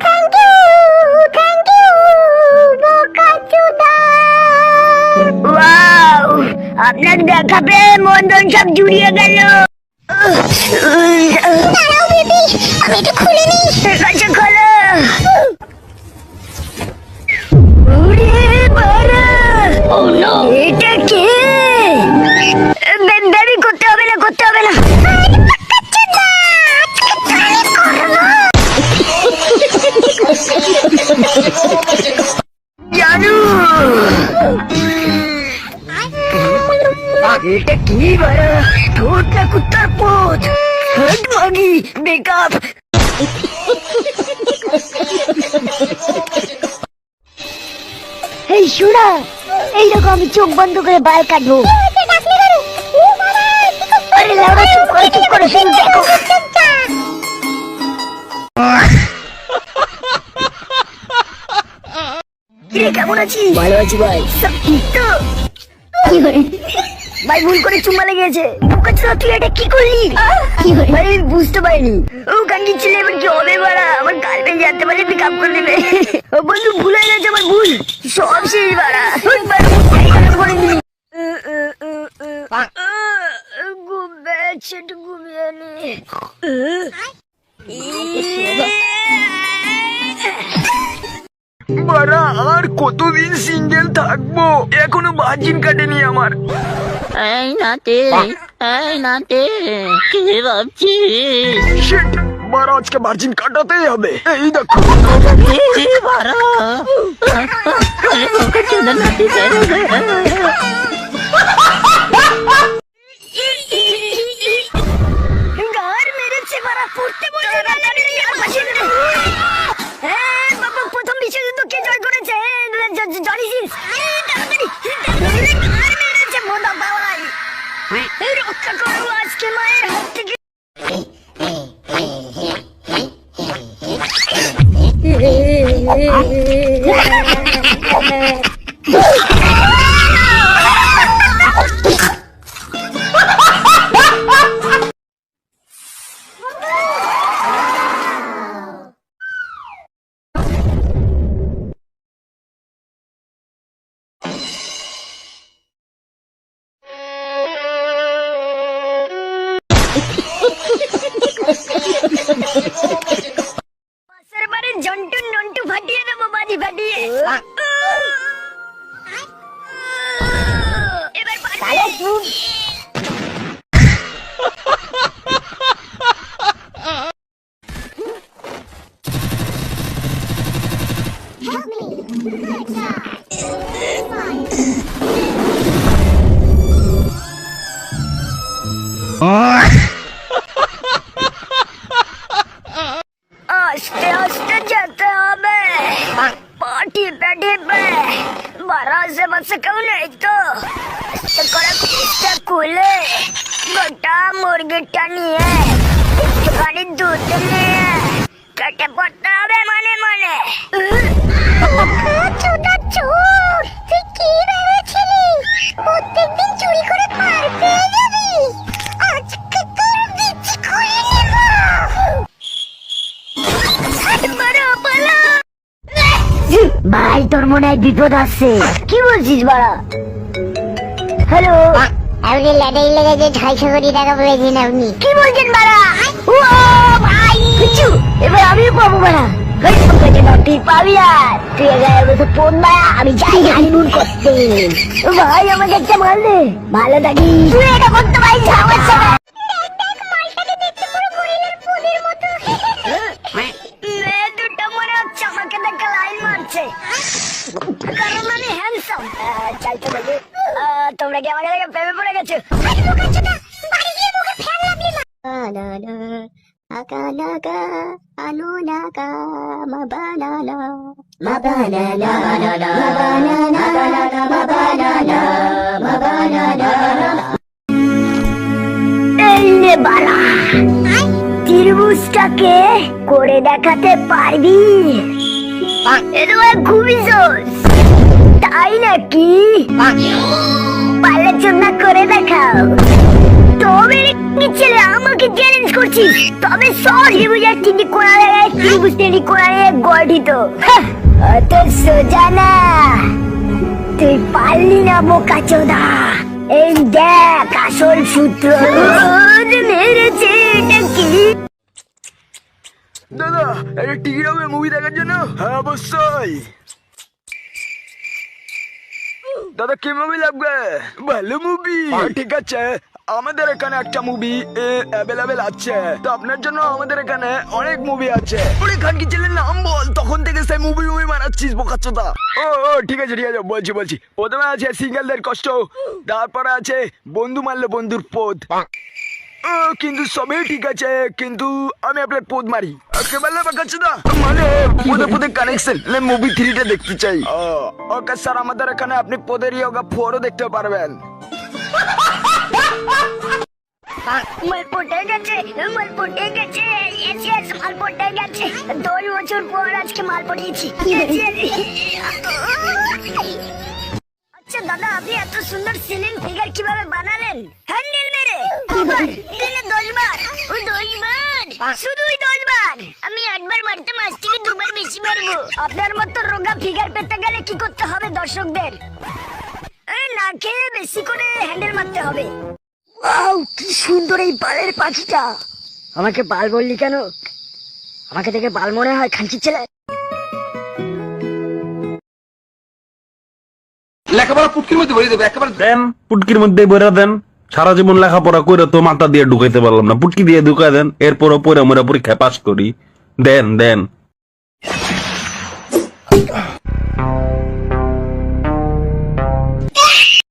Thank you বোকাচোদা। Wow, আপনার দেখা পেয়ে মন সব জুড়িয়ে গেল। দাঁড়াও বেবি, আমি একটু খুলে নিই। ঠিক আছে, খোলো। এটা কে? বেবি, করতে হবে না। জানু, এটা কি বাড়া? ঠোঁটটা কুত্তার পোচ। হেড মাগি বেকআপ। এই শোনা, এইরকম আমি চোখ বন্ধ করে বাল কাটবো। আরে লাউডা, চুপ করো, শুধু দেখো। কেমন আছিস? ভালো আছি ভাই। সব ঠিক তো? ভাই ভুল করে চুম্মা লেগেছে। তুই এটা কি করলি? ভাই বুঝতে পারিনি। ও কান্দি ছিল, এবার কি হবে বাড়া? আমার গার্লফ্রেন্ড জানতে পারলে পিক আপ করে দেবে। ও বন্ধু, ভুল হয়ে গেছে, আমার ভুল। সব শেষ বাড়া। করে দিলি। ঘুম পেয়েছে, একটু ঘুমিয়ে নি। বাড়া, আর কতদিন সিঙ্গেল থাকবো? এখনো ভার্জিন কাটেনি আমার। এই নাতে কি ভাবছিস? শিট, বাড়া আজকে ভার্জিন কাটাতেই হবে। এই দেখো, গার মেরেছে বাড়া, পড়তে বসে বাবা, প্রথম বিশ্বযুদ্ধ কে জয় করেছে জানিস? রক্ষা করো আজকে মায়ের হাত থেকে। পাশের বাড়ির জন্টু নন্টু ফাটিয়ে দেবো, বাজি ফাটিয়ে। এবার আস্তে আস্তে যেতে হবে। পাটি পেটি পে বারা से बच কেউ নেই তো? আস্তে করে কুচটা খুলে গোটা মুরগিটা নিয়ে একটুখানি দুধ নিয়ে কেটে পড়তে হবে মনে মনে। চোদা চোর, তুই কি ভেবেছিলি প্রত্যেকদিন চুরি করে পার পেয়ে যাবি? আজকে তোর বিচি খুলে নেব। ভাই, তোর মনে হয় বিপদ আছে। কি বলছিস বাড়া? হ্যালো, আপনি লটারি লেগেছে 600 কোটি টাকা পেয়েছেন আপনি। কি বলছেন বাড়া? ও ভাই, কিছু এবার আমিও পাবো বাড়া। তুই পাবি না। তুই 11 বছর ফোন বাড়া, আমি যাই হানিমুন করতে। ভাই আমাকে একটা মাল দে, ভালো থাকি। তুই এটা করতে পারিস আমার সাথে? আমাকে দেখে লাইন মারছে, কারণ আমি হ্যান্ডসাম। চালতে বলি, তোমরা কি আমাকে দেখে প্রেমে পড়ে গেছো? ত্রিভুজটাকে করে দেখাতে পারবি? খুবই জোস, তাই নাকি? পারলে চুনা করে দেখাও তো। তবে কি ছেলে আমাকে চ্যালেঞ্জ করছিস? তবে সরি বুঝাচ্ছি যে কোন জায়গায় ত্রিভুজটি কোন জায়গায় গঠিত। অত সোজা না, তুই পারলি না বোকাচোদা। এই দেখ আসল সূত্র মেরেছে। এটা কি? দাদা একটা টিকিট হবে মুভি দেখার জন্য? হ্যাঁ অবশ্যই। দাদা কি মুভি লাগবে? ভালো মুভি। ঠিক আছে, আমাদের এখানে একটা মুভি অ্যাভেলেবেল আছে, তো আপনার জন্য আমাদের এখানে অনেক মুভি আছে। ওরে খান কি ছেলের নাম বল, তখন থেকে সেই মুভি বানাচ্ছিস বোকাচ্চোদা। ও ঠিক আছে বলছি। প্রথমে আছে সিঙ্গেলদের কষ্ট, তারপরে আছে বন্ধু মারলে বন্ধুর পদ। কিন্তু সবই ঠিক আছে, কিন্তু আমি আপনার পদ মারি। কে বললে বাকাচ্চোদা? মানে পদে কানেকশন মুভি 3টা দেখতে চাই। ওকে স্যার, আমাদের এখানে আপনি পদের ইয়োগা 4ও দেখতে পারবেন। মাল পটে গেছে। Yes, মাল পটে গেছে। 2 বছর পর আজকে মাল পটিয়েছি। আচ্ছা দাদা, আপনি এত সুন্দর সিলিং ফিগার কিভাবে বানালেন? হ্যান্ডেল মেরে দিনে 10 বার। ওই 10 বার, শুধুই 10 বার। আমি 8 বার মারতে মাস থেকে 2 বার বেশি মারবো। আপনার মতো রোগা ফিগার পেতে গেলে কি করতে হবে দর্শকদের? না খেয়ে বেশি করে হ্যান্ডেল মারতে হবে। ওয়াও, কি সুন্দর এই বালের পাখিটা। আমাকে বাল বললি কেন? আমাকে দেখে বাল মনে হয় খানচির ছেলে। লেখাপড়া পুটকির মধ্যে ভরে দেবে একেবারে। দেন পুটকির মধ্যে বইরা দেন। সারা জীবন লেখাপড়া করে তো মাথা দিয়ে ঢুকাইতে পারলাম না, পুটকি দিয়ে ঢুকাই দেন, এরপরও পড়ে আমরা পরীক্ষায় পাস করি। দেন